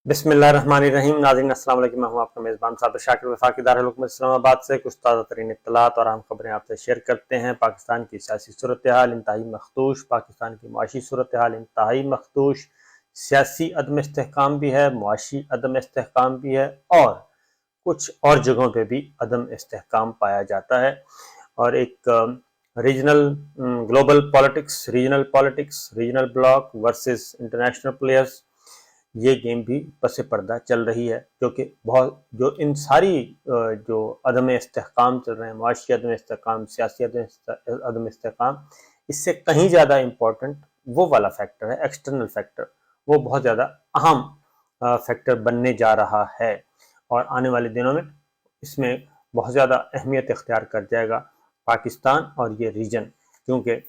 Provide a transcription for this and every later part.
बिस्मिल्लाहिर्रहमानिर्रहीम। नाज़रीन अस्सलाम वालेकुम। मैं हूं आपका मेज़बान साबिर शाकिर वफाकी दारुल हुकूमत इस्लामाबाद से कुछ ताज़ा तरीन इत्तलात और अहम खबरें आपसे शेयर करते हैं। पाकिस्तान की सियासी सूरत हाल इंतहाई मखदूश, पाकिस्तान की मुआशी सूरत हाल इंतहाई मखदूश, सियासी अदम इस्तेहकाम भी है, मुआशी अदम इस्तेहकाम भी है और कुछ और जगहों पर भी अदम इस्तेहकाम पाया जाता है। और एक regional global politics, regional block versus international players, ये गेम भी पस पर्दा चल रही है, क्योंकि बहुत जो इन सारी जो अदम इस्तेहकाम चल रहे हैं, मुआशी अदम इस्तेहकाम, सियासी अदम इस्तेहकाम, इससे कहीं ज़्यादा इम्पोर्टेंट वो वाला फैक्टर है, एक्सटर्नल फैक्टर, वो बहुत ज़्यादा अहम फैक्टर बनने जा रहा है और आने वाले दिनों में इसमें बहुत ज़्यादा अहमियत इख्तियार कर जाएगा पाकिस्तान और ये रीजन, क्योंकि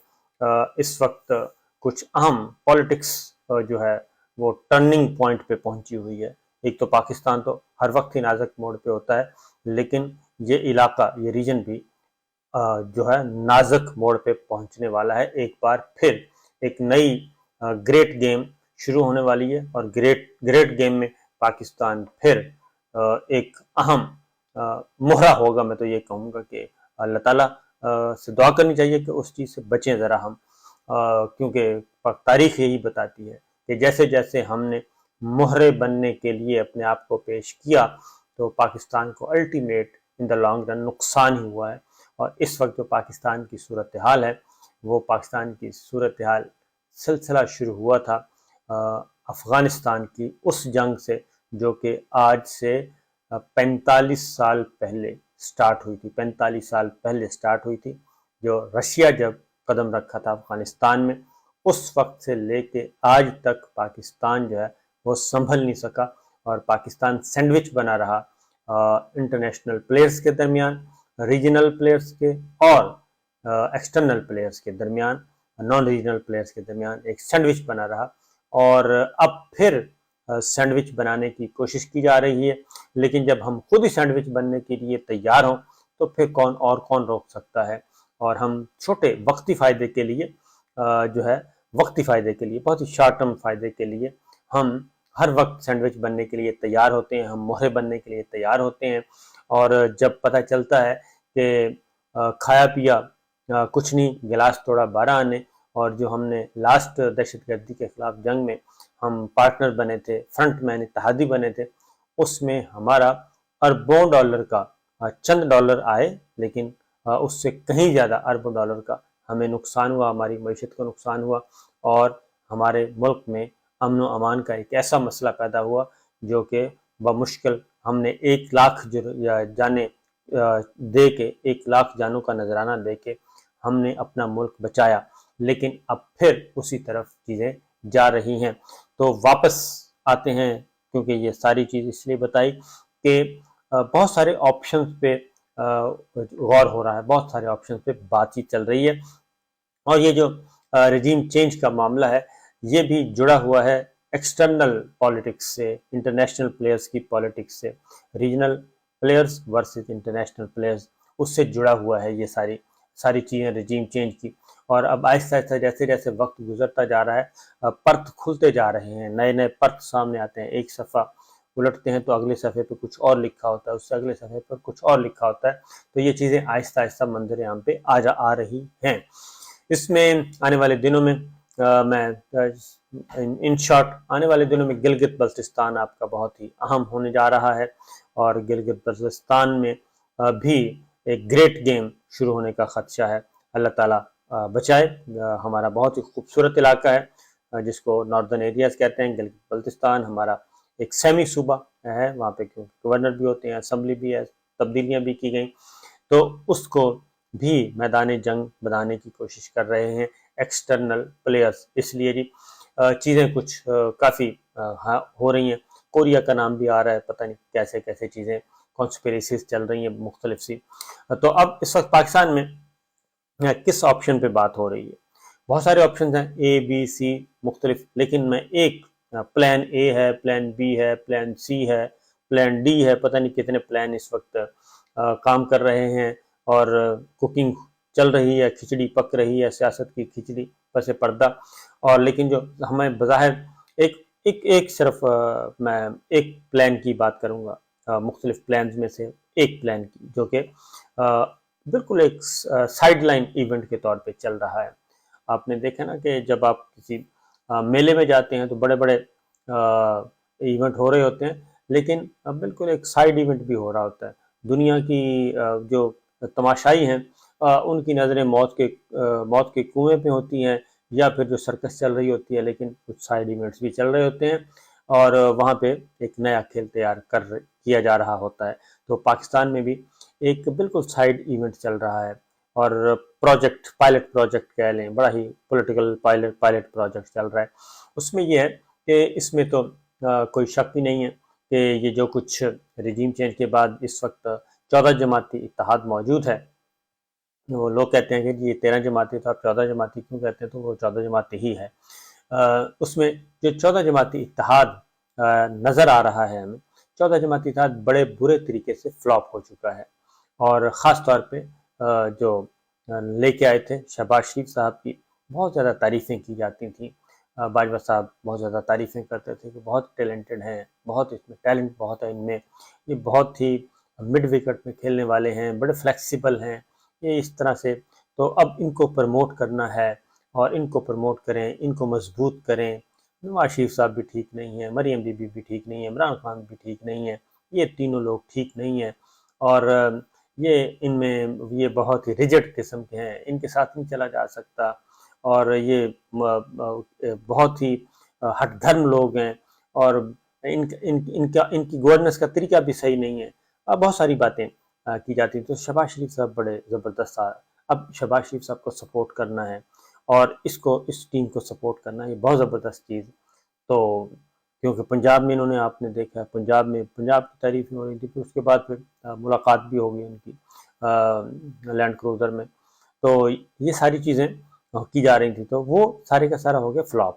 इस वक्त कुछ अहम पॉलिटिक्स जो है वो टर्निंग पॉइंट पे पहुंची हुई है। एक तो पाकिस्तान तो हर वक्त ही नाजुक मोड़ पे होता है, लेकिन ये इलाका, ये रीजन भी जो है नाजुक मोड़ पे पहुंचने वाला है। एक बार फिर एक नई ग्रेट गेम शुरू होने वाली है और ग्रेट गेम में पाकिस्तान फिर एक अहम मोहरा होगा। मैं तो ये कहूँगा कि अल्लाह ताला से दुआ करनी चाहिए कि उस चीज़ से बचें ज़रा हम, क्योंकि तारीख यही बताती है कि जैसे जैसे हमने मोहरे बनने के लिए अपने आप को पेश किया तो पाकिस्तान को ultimate in the long run नुकसान ही हुआ है। और इस वक्त जो पाकिस्तान की सूरत हाल है, वो पाकिस्तान की सूरत हाल सिलसिला शुरू हुआ था अफ़गानिस्तान की उस जंग से, जो कि आज से 45 साल पहले स्टार्ट हुई थी। 45 साल पहले स्टार्ट हुई थी, जो रशिया जब कदम रखा था अफ़गानिस्तान में, उस वक्त से लेके आज तक पाकिस्तान जो है वो संभल नहीं सका और पाकिस्तान सैंडविच बना रहा इंटरनेशनल प्लेयर्स के दरमियान, रीजनल प्लेयर्स के और एक्सटर्नल प्लेयर्स के दरमियान, नॉन रीजनल प्लेयर्स के दरमियान एक सैंडविच बना रहा। और अब फिर सैंडविच बनाने की कोशिश की जा रही है, लेकिन जब हम खुद ही सैंडविच बनने के लिए तैयार हों तो फिर कौन रोक सकता है। और हम छोटे वक्ती फ़ायदे के लिए जो है वक्ती फ़ायदे के लिए, बहुत ही शॉर्ट टर्म फ़ायदे के लिए हम हर वक्त सैंडविच बनने के लिए तैयार होते हैं, हम मोहरे बनने के लिए तैयार होते हैं। और जब पता चलता है कि खाया पिया कुछ नहीं, गिलास तोड़ा 12 आने, और जो हमने लास्ट दहशतगर्दी के खिलाफ जंग में हम पार्टनर बने थे, फ्रंट मैन इत्तेहादी बने थे, उसमें हमारा अरबों डॉलर का चंद डॉलर आए, लेकिन उससे कहीं ज़्यादा अरबों डॉलर का हमें नुकसान हुआ, हमारी मईशत को नुकसान हुआ और हमारे मुल्क में अमन व अमान का एक ऐसा मसला पैदा हुआ जो कि बमुश्किल हमने 1 लाख जाने दे के, 1 लाख जानों का नजराना दे के हमने अपना मुल्क बचाया, लेकिन अब फिर उसी तरफ चीज़ें जा रही हैं। तो वापस आते हैं, क्योंकि ये सारी चीज़ इसलिए बताई कि बहुत सारे ऑप्शंस पे गौर हो रहा है, बहुत सारे ऑप्शंस पे बातचीत चल रही है और ये जो रजीम चेंज का मामला है, ये भी जुड़ा हुआ है एक्सटर्नल पॉलिटिक्स से, इंटरनेशनल प्लेयर्स की पॉलिटिक्स से, regional players versus international players, उससे जुड़ा हुआ है ये सारी सारी चीज़ें रजीम चेंज की। और अब आहिस्ता आहिस्ता जैसे जैसे वक्त गुजरता जा रहा है, पर्त खुलते जा रहे हैं, नए नए पर्त सामने आते हैं। एक सफ़ा उलटते हैं तो अगले सफ़े पे कुछ और लिखा होता है, उससे अगले सफ़े पर कुछ और लिखा होता है। तो ये चीज़ें आहिस्ता आहिस्ता मंजर आम पे आ रही हैं। इसमें आने वाले दिनों में मैं इन शॉर्ट, आने वाले दिनों में गिलगित बल्तिस्तान आपका बहुत ही अहम होने जा रहा है और गिलगित बल्तिस्तान में भी एक ग्रेट गेम शुरू होने का खदशा है। अल्लाह ताला बचाए। हमारा बहुत ही खूबसूरत इलाका है जिसको नॉर्दर्न एरियाज कहते हैं। गिलगित बल्तिस्तान हमारा एक सेमी सूबा है, वहाँ पे गवर्नर भी होते हैं, असम्बली भी है, तब्दीलियाँ भी की गई, तो उसको भी मैदान जंग बनाने की कोशिश कर रहे हैं एक्सटर्नल प्लेयर्स। इसलिए जी चीज़ें कुछ काफ़ी हो रही हैं। कोरिया का नाम भी आ रहा है, पता नहीं कैसे कैसे चीज़ें कॉन्स्पिरेसीज चल रही हैं मुख्तलिफ सी। तो अब इस वक्त पाकिस्तान में किस ऑप्शन पे बात हो रही है? बहुत सारे ऑप्शन हैं, ए बी सी मुख्तलिफ, लेकिन मैं एक प्लान ए है, प्लान बी है, प्लान सी है, प्लान डी है, पता नहीं कितने प्लान इस वक्त काम कर रहे हैं और कुकिंग चल रही है, खिचड़ी पक रही है, सियासत की खिचड़ी पसे पर्दा। और लेकिन जो हमें बज़ाहिर एक ایک صرف میں ایک پلان کی بات کروں گا، مختلف پلانز میں سے ایک پلان کی، جو کہ بالکل ایک سائیڈ لائن ایونٹ کے طور پہ چل رہا ہے۔ آپ نے دیکھا نا کہ جب آپ کسی میلے میں جاتے ہیں تو بڑے بڑے ایونٹ ہو رہے ہوتے ہیں، لیکن بالکل ایک سائیڈ ایونٹ بھی ہو رہا ہوتا ہے۔ دنیا کی جو تماشائی ہیں ان کی نظریں موت کے کنویں پہ ہوتی ہیں، یا پھر جو سرکس چل رہی ہوتی ہے، لیکن کچھ سائیڈ ایونٹس بھی چل رہے ہوتے ہیں، اور وہاں پہ ایک نیا کھیل تیار کیا جا رہا ہوتا ہے۔ تو پاکستان میں بھی ایک بالکل سائیڈ ایونٹ چل رہا ہے، اور پائلٹ پروجیکٹ کہہ لیں، بڑا ہی پولیٹیکل پائلٹ پروجیکٹ چل رہا ہے۔ اس میں یہ ہے کہ اس میں تو کوئی شک ہی نہیں ہے کہ یہ جو کچھ رجیم چینج کے بعد اس وقت 14 جماعتی اتحاد موجود ہے، وہ لوگ کہتے ہیں کہ یہ 13 جماعتی تھا، آپ 14 جماعتی کیوں کہتے ہیں؟ تو وہ 14 جماعتی ہی ہے۔ اس میں جو 14 جماعتی اتحاد نظر آ رہا ہے ہمیں، 14 جماعتی اتحاد بڑے برے طریقے سے فلاپ ہو چکا ہے، اور خاص طور پہ جو لے کے آئے تھے شہباز شریف صاحب کی بہت زیادہ تعریفیں کی جاتی تھیں۔ باجوہ صاحب بہت زیادہ تعریفیں کرتے تھے کہ بہت ٹیلنٹڈ ہیں، بہت اس میں ٹیلنٹ بہت ہے ان میں، یہ بہت ہی مڈ وکٹ میں کھیلنے والے ہیں، بڑے فلیکسیبل ہیں، یہ اس طرح سے۔ تو اب ان کو پروموٹ کرنا ہے، اور ان کو پروموٹ کریں، ان کو مضبوط کریں۔ نواز شریف صاحب بھی ٹھیک نہیں ہیں، مریم بی بی بھی ٹھیک نہیں ہے، عمران خان بھی ٹھیک نہیں ہے، یہ تینوں لوگ ٹھیک نہیں ہیں، اور ان میں یہ بہت ہی ریجڈ قسم کے ہیں، ان کے ساتھ نہیں چلا جا سکتا، اور یہ بہت ہی ہٹ دھرم لوگ ہیں، اور ان کی گورننس کا طریقہ بھی صحیح نہیں ہے۔ بہت ساری باتیں کی جاتی ہیں۔ تو شہباز شریف صاحب بڑے زبردست، اب شہباز شریف صاحب کو سپورٹ کرنا ہے، اور اس ٹیم کو سپورٹ کرنا ہے، یہ بہت زبردست چیز۔ تو کیونکہ پنجاب میں انہوں نے، آپ نے دیکھا پنجاب کی تعریف ہو رہی تھی، پھر اس کے بعد پھر ملاقات بھی ہو گئی ان کی لینڈ کروزر میں، تو یہ ساری چیزیں کی جا رہی تھی، تو وہ سارے کا سارا ہو گیا فلاپ۔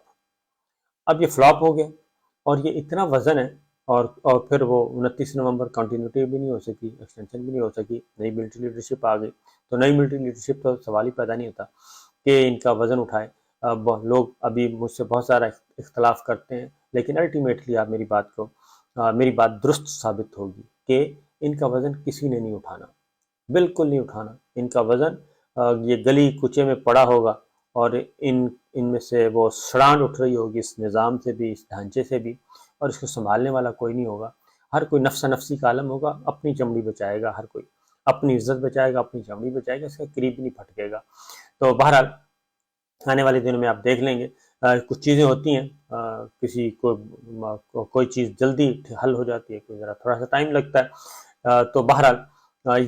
اب یہ فلاپ ہو گیا، اور یہ اتنا وزن ہے، اور پھر وہ 29 نومبر کنٹینیوٹی بھی نہیں ہو سکی، ایکسٹینشن بھی نہیں ہو سکی، نئی ملٹری لیڈرشپ آ گئی، تو نئی ملٹری لیڈرشپ تو سوال ہی پیدا نہیں ہوتا کہ ان کا وزن اٹھائے۔ لوگ ابھی مجھ سے بہت سارا اختلاف کرتے ہیں، لیکن الٹیمیٹلی آپ میری بات درست ثابت ہوگی کہ ان کا وزن کسی نے نہیں اٹھانا، بالکل نہیں اٹھانا۔ ان کا وزن یہ گلی کوچے میں پڑا ہوگا، اور ان میں سے وہ سڑانٹ اٹھ رہی ہوگی، اس نظام سے بھی، اس ڈھانچے سے بھی، اور اس کو سنبھالنے والا کوئی نہیں ہوگا۔ ہر کوئی نفس نفسی کا عالم ہوگا، اپنی چمڑی بچائے گا، ہر کوئی اپنی عزت بچائے گا، اپنی چمڑی بچائے گا، اس کا قریب نہیں پھٹکے گا۔ تو بہرحال آنے والے دنوں میں آپ دیکھ لیں گے، کچھ چیزیں ہوتی ہیں، کسی کو کوئی چیز جلدی حل ہو جاتی ہے، کوئی ذرا تھوڑا سا ٹائم لگتا ہے۔ تو بہرحال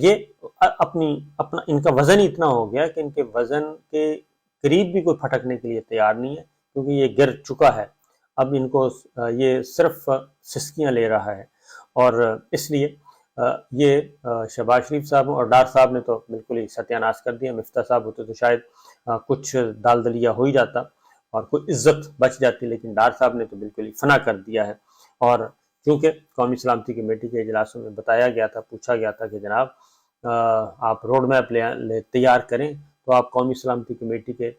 یہ اپنا ان کا وزن ہی اتنا ہو گیا کہ ان کے وزن کے قریب بھی کوئی پھٹکنے کے لیے تیار نہیں ہے، کیونکہ یہ گر چکا ہے۔ اب ان کو یہ صرف سسکیاں لے رہا ہے، اور اس لیے یہ شہباز شریف صاحب اور ڈار صاحب نے تو بالکل ہی ستیہ ناش کر دیا۔ مفتاح صاحب ہوتے تو شاید کچھ دال دلیا ہو ہی جاتا، اور کوئی عزت بچ جاتی، لیکن ڈار صاحب نے تو بالکل ہی فنا کر دیا ہے۔ اور کیونکہ قومی سلامتی کمیٹی کے اجلاسوں میں بتایا گیا تھا، پوچھا گیا تھا کہ جناب آپ روڈ میپ تیار کریں، تو آپ قومی سلامتی کمیٹی کے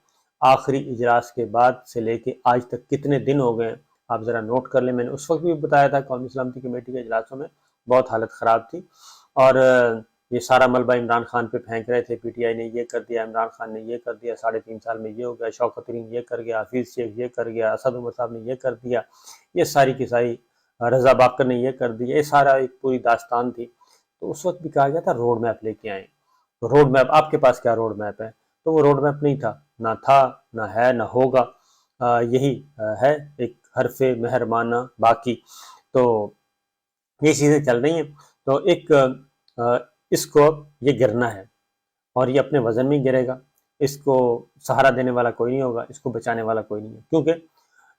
آخری اجلاس کے بعد سے لے کے آج تک کتنے دن ہو گئے، آپ ذرا نوٹ کر لیں۔ میں نے اس وقت بھی بتایا تھا قومی سلامتی کمیٹی کے اجلاسوں میں بہت حالت خراب تھی، اور یہ سارا ملبہ عمران خان پہ پھینک رہے تھے، پی ٹی آئی نے یہ کر دیا، عمران خان نے یہ کر دیا، 3.5 سال میں یہ ہو گیا، شوکت ترین یہ کر گیا، حفیظ شیخ یہ کر گیا، اسد عمر صاحب نے یہ کر دیا، یہ ساری کی ساری، رضا باقر نے یہ کر دیا، یہ سارا ایک پوری داستان تھی۔ تو اس وقت بھی کہا گیا تھا روڈ میپ لے کے آئیں۔ تو روڈ میپ آپ کے پاس کیا روڈ میپ ہے؟ تو وہ روڈ میپ نہیں تھا، نہ ہے، نہ ہوگا۔ یہی ہے ایک حرف مہربانہ باقی۔ تو یہ چیزیں چل رہی ہیں، تو ایک اس کو یہ گرنا ہے، اور یہ اپنے وزن میں گرے گا، اس کو سہارا دینے والا کوئی نہیں ہوگا، اس کو بچانے والا کوئی نہیں ہے، کیونکہ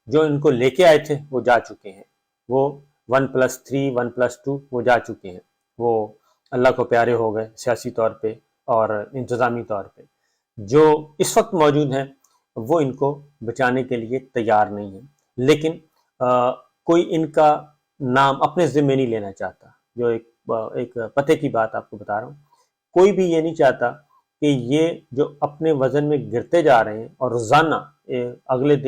جو ان کو لے کے آئے تھے وہ جا چکے ہیں، وہ 1+3 1+2 وہ جا چکے ہیں، وہ اللہ کو پیارے ہو گئے سیاسی طور پہ اور انتظامی طور پہ۔ جو اس وقت موجود ہیں وہ ان کو بچانے کے لیے تیار نہیں ہیں، لیکن کوئی ان کا نام اپنے ذمہ نہیں لینا چاہتا۔ جو ایک پتے کی بات آپ کو بتا رہا ہوں، کوئی بھی یہ نہیں چاہتا کہ یہ جو اپنے وزن میں گرتے جا رہے ہیں، اور روزانہ اگلے دن